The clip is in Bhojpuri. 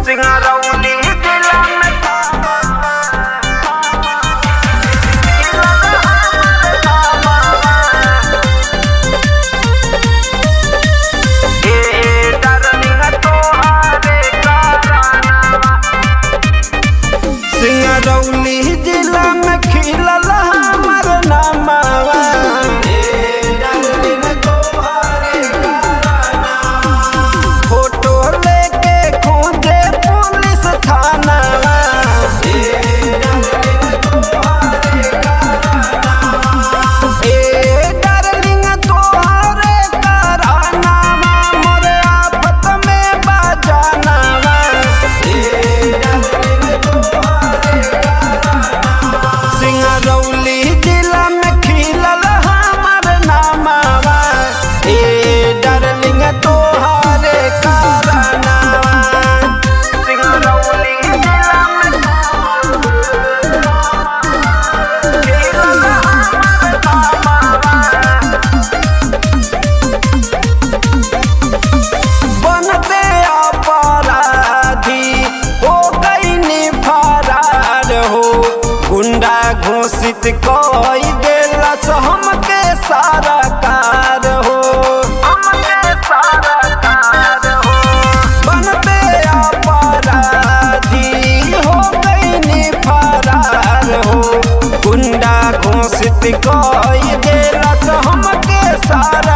सिंगरौली जिला में सिंगरौली जिला में खिलल हमर नामवा फोटो लेके खोजे पुलिस थानावा डार्लिंग तोहरे करानावा मोरे आफत में बजानावा सिंगरौली जिला में खिलल हमर नामवा डार्लिंग तोहरे करानावा सिंगरौली जिला में खिलल हमर नामवा बनते अपराधी हो गईनी फरार हो गुंडा घोषित कई देलस हमके सरकार हो बनते अपराधी हो गईनी फरार हो गुंडा घोषित कई देलस हमके सरकार